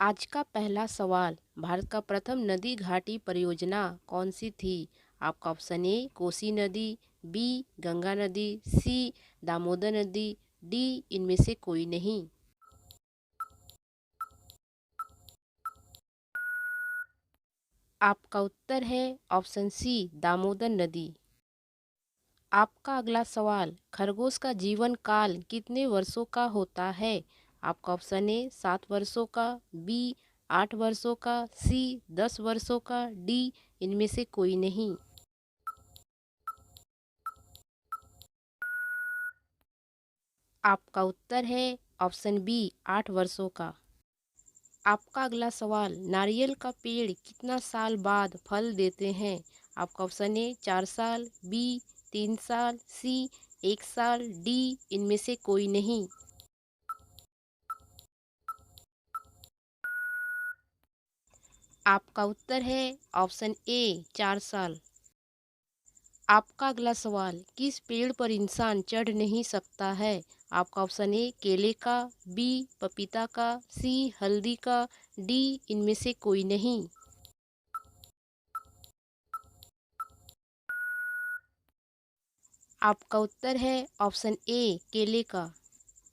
आज का पहला सवाल, भारत का प्रथम नदी घाटी परियोजना कौन सी थी? आपका ऑप्शन ए कोसी नदी, बी गंगा नदी, सी दामोदर नदी, डी इनमें से कोई नहीं। आपका उत्तर है ऑप्शन सी दामोदर नदी। आपका अगला सवाल, खरगोश का जीवन काल कितने वर्षों का होता है? आपका ऑप्शन ए 7 वर्षों का, बी 8 वर्षों का, सी 10 वर्षों का, डी इनमें से कोई नहीं। आपका उत्तर है ऑप्शन बी 8 वर्षों का। आपका अगला सवाल, नारियल का पेड़ कितना साल बाद फल देते हैं? आपका ऑप्शन ए 4 साल, बी 3 साल, सी 1 साल, डी इनमें से कोई नहीं। आपका उत्तर है ऑप्शन ए 4 साल। आपका अगला सवाल, किस पेड़ पर इंसान चढ़ नहीं सकता है? आपका ऑप्शन ए केले का, बी पपीता का, सी हल्दी का, डी इनमें से कोई नहीं। आपका उत्तर है ऑप्शन ए केले का।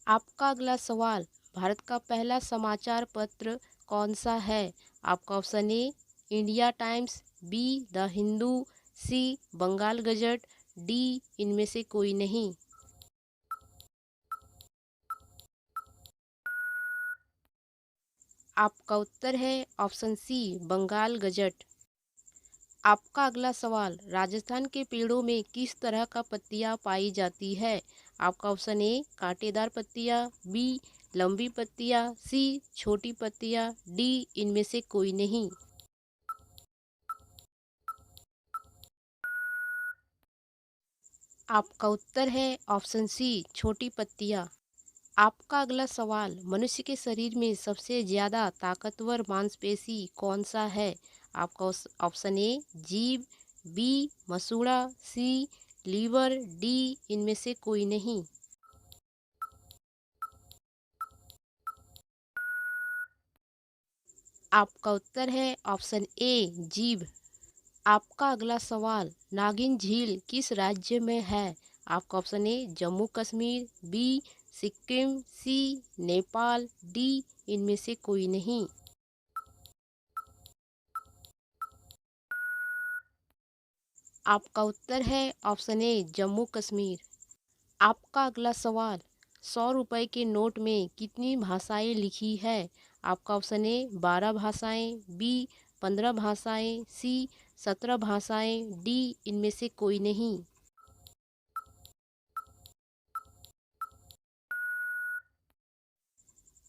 आपका अगला सवाल, भारत का पहला समाचार पत्र कौन सा है? आपका option A India Times, B the Hindu, C Bengal Gazette, D इनमें से कोई नहीं। आपका उत्तर है ऑप्शन सी बंगाल गजट। आपका अगला सवाल, राजस्थान के पेड़ों में किस तरह का पत्तियां पाई जाती है? आपका ऑप्शन ए कांटेदार पत्तियां, बी लंबी पत्तियां, सी छोटी पत्तियां, डी इनमें से कोई नहीं। आपका उत्तर है ऑप्शन सी छोटी पत्तियां। आपका अगला सवाल, मनुष्य के शरीर में सबसे ज्यादा ताकतवर मांसपेशी कौन सा है? आपका ऑप्शन ए जीभ, बी मसूड़ा, सी लीवर, डी इनमें से कोई नहीं। आपका उत्तर है ऑप्शन ए जीभ। आपका अगला सवाल, नागिन झील किस राज्य में है? आपका option A Jammu Kashmir, B Sikkim, C Nepal, D इनमें से कोई नहीं। आपका उत्तर है ऑप्शन ए जम्मू कश्मीर। आपका अगला सवाल, 100 रुपए के नोट में कितनी भाषाएं लिखी है? आपका ऑप्शन ए 12 भाषाएं, बी 15 भाषाएं, सी 17 भाषाएं, डी इनमें से कोई नहीं।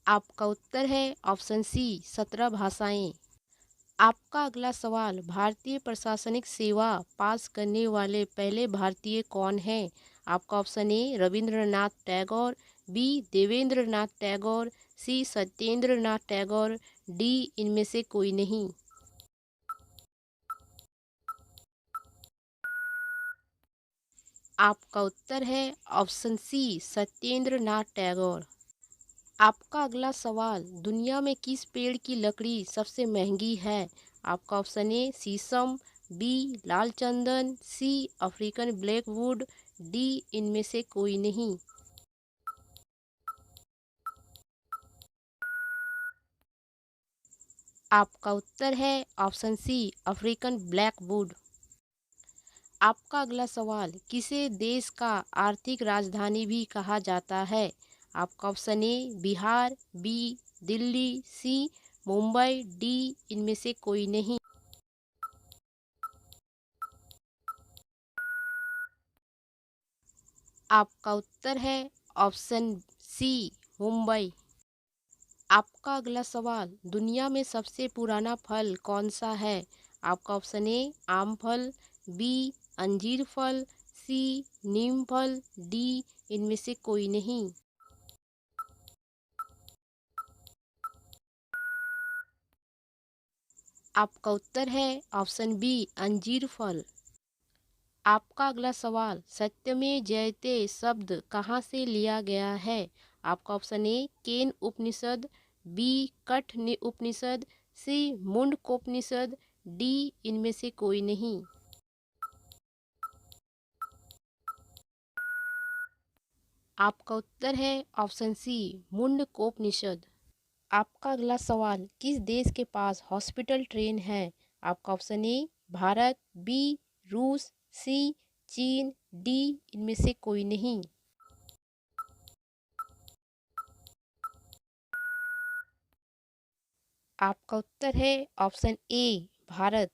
आपका उत्तर है ऑप्शन सी 17 भाषाएं। आपका अगला सवाल, भारतीय प्रशासनिक सेवा पास करने वाले पहले भारतीय कौन हैं? आपका option A Rabindranath Tagore, B Devendra Nath Tagore, C Satyendra Nath Tagore, D इनमें से कोई नहीं। आपका उत्तर है ऑप्शन सी सत्येंद्र नाथ टैगोर। आपका अगला सवाल, दुनिया में किस पेड़ की लकड़ी सबसे महंगी है? आपका ऑप्शन ए शीशम, बी लाल चंदन, सी अफ्रीकन ब्लैकवुड, डी इनमें से कोई नहीं। आपका उत्तर है ऑप्शन सी अफ्रीकन ब्लैकवुड। आपका अगला सवाल, किसे देश का आर्थिक राजधानी भी कहा जाता है? आपका option A Bihar, B Delhi, C Mumbai, D इनमें से कोई नहीं। आपका उत्तर है ऑप्शन सी मुंबई। आपका अगला सवाल, दुनिया में सबसे पुराना फल कौन सा है? आपका ऑप्शन ए आम फल, बी अंजीर फल, सी नीम फल, डी इनमें से कोई नहीं। आपका उत्तर है ऑप्शन बी अंजीर फल। आपका अगला सवाल, सत्यमेव जयते शब्द कहाँ से लिया गया है? आपका ऑप्शन ए केन उपनिषद, बी कठ उपनिषद, सी मुंडकोपनिषद, डी इनमें से कोई नहीं। आपका उत्तर है ऑप्शन सी मुंडकोपनिषद। आपका अगला सवाल, किस देश के पास हॉस्पिटल ट्रेन है? आपका ऑप्शन ए भारत, बी रूस, सी चीन, डी इनमें से कोई नहीं। आपका उत्तर है ऑप्शन ए भारत।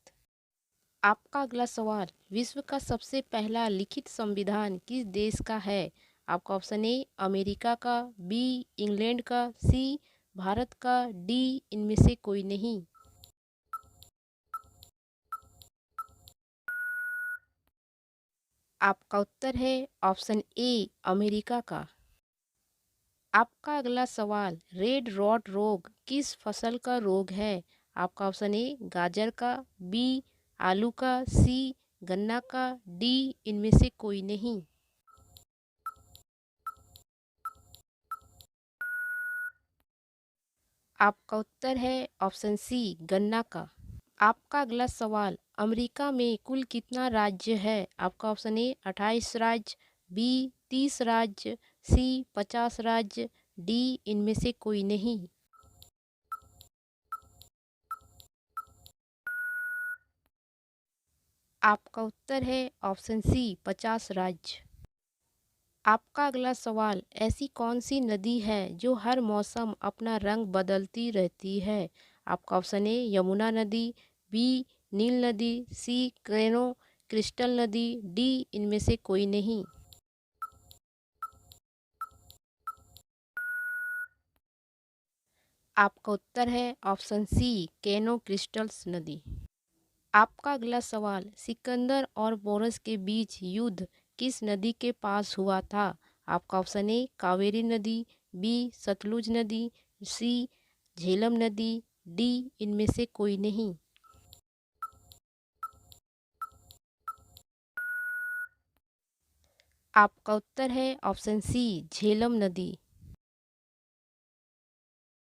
आपका अगला सवाल, विश्व का सबसे पहला लिखित संविधान किस देश का है? आपका ऑप्शन ए अमेरिका का, बी इंग्लैंड का, सी भारत का, डी इनमें से कोई नहीं। आपका उत्तर है ऑप्शन ए अमेरिका का। आपका अगला सवाल, रेड रॉट रोग किस फसल का रोग है? आपका ऑप्शन ए गाजर का, बी आलू का, सी गन्ना का, डी इनमें से कोई नहीं। आपका उत्तर है ऑप्शन सी गन्ना का। आपका अगला सवाल, अमेरिका में कुल कितना राज्य है? आपका ऑप्शन ए 28 राज्य, बी 30 राज्य, सी 50 राज्य, डी इनमें से कोई नहीं। आपका उत्तर है ऑप्शन सी 50 राज्य। आपका अगला सवाल, ऐसी कौन सी नदी है जो हर मौसम अपना रंग बदलती रहती है? आपका ऑप्शन ए यमुना नदी, बी नील नदी, सी कैनो क्रिस्टल नदी, डी इनमें से कोई नहीं। आपका उत्तर है ऑप्शन सी कैनो क्रिस्टल्स नदी। आपका अगला सवाल, सिकंदर और पोरस के बीच युद्ध किस नदी के पास हुआ था? आपका ऑप्शन ए कावेरी नदी, बी सतलुज नदी, सी झेलम नदी, डी इनमें से कोई नहीं। आपका उत्तर है ऑप्शन सी झेलम नदी।